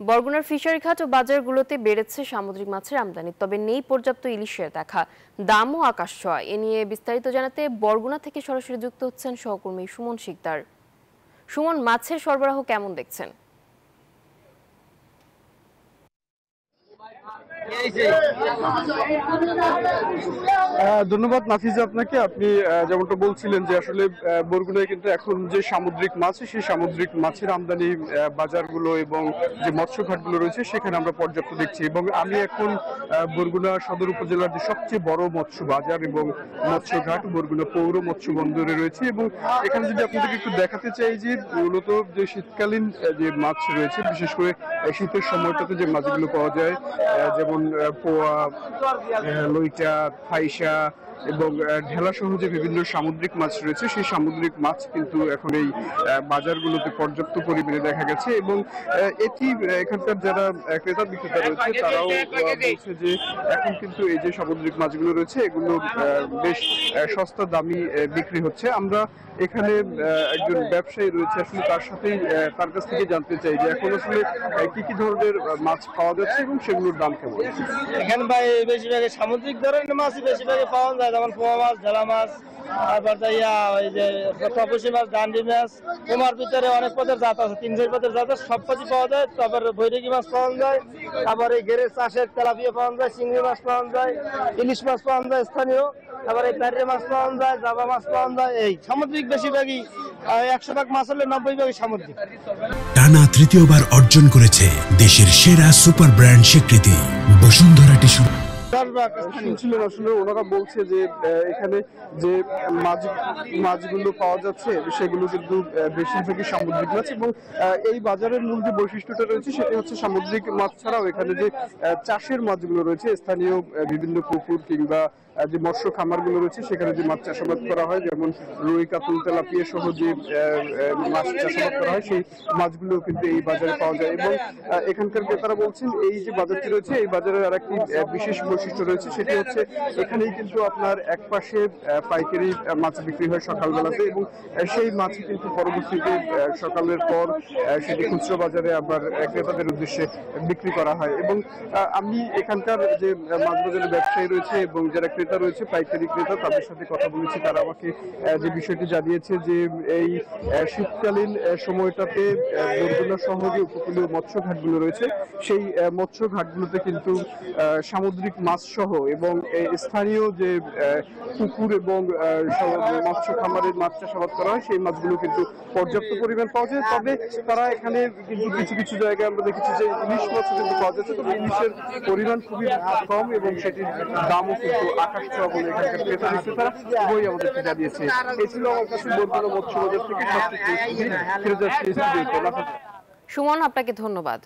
বরগুনার ফিশারি ঘাট ও বাজারগুলোতে বেড়েছে সামুদ্রিক মাছের আমদানি, তবে নেই পর্যাপ্ত ইলিশের দেখা। দামও আকাশ ছোঁয়া। এ নিয়ে বিস্তারিত জানাতে বরগুনা থেকে সরাসরি যুক্ত হচ্ছেন সহকর্মী সুমন শিকদার। সুমন, মাছের সরবরাহ কেমন দেখছেন? ধন্যবাদ নাফিজা আপনাকে। আপনি যেমনটা বলছিলেন যে আসলে বরগুনায় কিন্তু এখন যে সামুদ্রিক মাছ, সেই সামুদ্রিক মাছের আমদানি বাজারগুলো এবং যে মৎস্যঘাটগুলো রয়েছে সেখানে আমরা পর্যাপ্ত দেখছি। এবং আমি এখন বরগুনা সদর উপজেলার যে সবচেয়ে বড় মৎস্য বাজার এবং মৎস্যঘাট বরগুনা পৌর মৎস্য বন্দরে রয়েছে। এবং এখানে যদি আপনাদেরকে একটু দেখাতে চাই যে মূলত যে শীতকালীন যে মাছ রয়েছে, বিশেষ করে শীতের সময়টাতে যে মাছগুলো পাওয়া যায়, যেমন পোয়া, লইটা, ফাইসা এবং ঢেলা সহ যে বিভিন্ন সামুদ্রিক মাছ রয়েছে, সেই সামুদ্রিক মাছ কিন্তু এখন এই বাজারগুলোতে পর্যাপ্ত পরিমাণে দেখা গেছে। এবং এটি এখানকার যারা ক্রেতা বিক্রেতা রয়েছে তারাও বলছে যে এখন কিন্তু এই যে সামুদ্রিক মাছগুলো রয়েছে এগুলো বেশ সস্তা দামি বিক্রি হচ্ছে। আমরা এখানে একজন ব্যবসায়ী রয়েছে, আসলে তার সাথেই তার কাছ থেকে জানতে চাই যে এখন আসলে কি কি ধরনের মাছ পাওয়া যাচ্ছে এবং সেগুলোর দাম কেমন। এখানে ভাই বেশিরভাগ সামুদ্রিক ধরনের মাছই বেশিরভাগ পাওয়া যায়, যেমন পোয়া মাছ, ঢেলা মাছ, তারপর ওই যে তপসী মাছ, ডান্ডি মাছ। তোমার ভিতরে অনেক পদের জাত আছে, 3-4 পদের জাত আছে, সব মাছই পাওয়া যায়। তারপর বৈরাগী মাছ পাওয়া যায়, তারপর এই ঘেরের চাষের তেলাপিয়া পাওয়া যায়, চিংড়ি মাছ পাওয়া যায়, ইলিশ মাছ পাওয়া যায় স্থানীয়, তারপর এই প্যারে মাছ পাওয়া যায়, জাবা মাছ পাওয়া যায়। এই সামুদ্রিক বেশিরভাগই 100 ভাগ মাছ হলে 90 ভাগই সামুদ্রিক। টানা তৃতীয়বার অর্জন করেছে দেশের সেরা সুপার ব্র্যান্ড স্বীকৃতি বসুন্ধরা টিস্যু। শুনছিলেন আসলে ওনারা বলছে যে এখানে যে মাছগুলো পাওয়া যাচ্ছে সেগুলো কিন্তু বেশিরভাগই সামুদ্রিক মাছ। এবং এই বাজারের মূল যে বৈশিষ্ট্যটা রয়েছে সেটি হচ্ছে সামুদ্রিক মাছ ছাড়াও এখানে যে চাষের মাছগুলো রয়েছে, স্থানীয় বিভিন্ন পুকুর কিংবা যে মৎস্য খামারগুলো রয়েছে সেখানে যে মাছ চাষাবাদ করা হয়, যেমন রুই, কাতল, তেলাপিয়া সহ যে মাছ চাষাবাদ করা হয়, সেই মাছগুলো কিন্তু এই বাজারে পাওয়া যায়। এবং এখানকার ক্রেতারা বলছেন এই যে বাজারটি রয়েছে এই বাজারের আর একটি বিশেষ বৈশিষ্ট্য রয়েছে, সেটি হচ্ছে এখানেই কিন্তু আপনার এক পাশে পাইকারি মাছ বিক্রি হয় সকালবেলাতে, এবং সেই মাছ কিন্তু পরবর্তীতে সকালের পর সেটি খুচরো বাজারে আবার ক্রেতাদের উদ্দেশ্যে বিক্রি করা হয়। এবং আমি এখানকার যে মাছ বাজারের ব্যবসায়ী রয়েছে এবং যারা ক্রেতা রয়েছে, পাইকারি ক্রেতা, তাদের সাথে কথা বলেছি। তারা আমাকে যে বিষয়টি জানিয়েছে যে এই শীতকালীন সময়টাতে বরগুনা সহ যে উপকূলীয় মৎস্য ঘাটগুলো রয়েছে সেই মৎস্য ঘাটগুলোতে কিন্তু সামুদ্রিক মাছ সহ এবং স্থানীয় যে পুকুর এবং মৎস্য খামারের মাছ চাষাবাদ করা হয় সেই মাছগুলো কিন্তু পর্যাপ্ত পরিমাণ পাওয়া যায়। তবে তারা এখানে কিন্তু কিছু কিছু জায়গায় আমরা দেখেছি যে ইলিশ মাছ কিন্তু পাওয়া যাচ্ছে, তবে ইলিশের পরিমাণ খুবই কম এবং সেটির দামও কিন্তু আকাশ ছোঁয়া বলে এখানকার ক্রেতা বিক্রেতারা উভয়ই আমাদেরকে জানিয়েছে। এই ছিল আমার কাছে বরগুনা মৎস্য বাজার থেকে সবচেয়ে ফিরে যাচ্ছি। সুমন, আপনাকে ধন্যবাদ।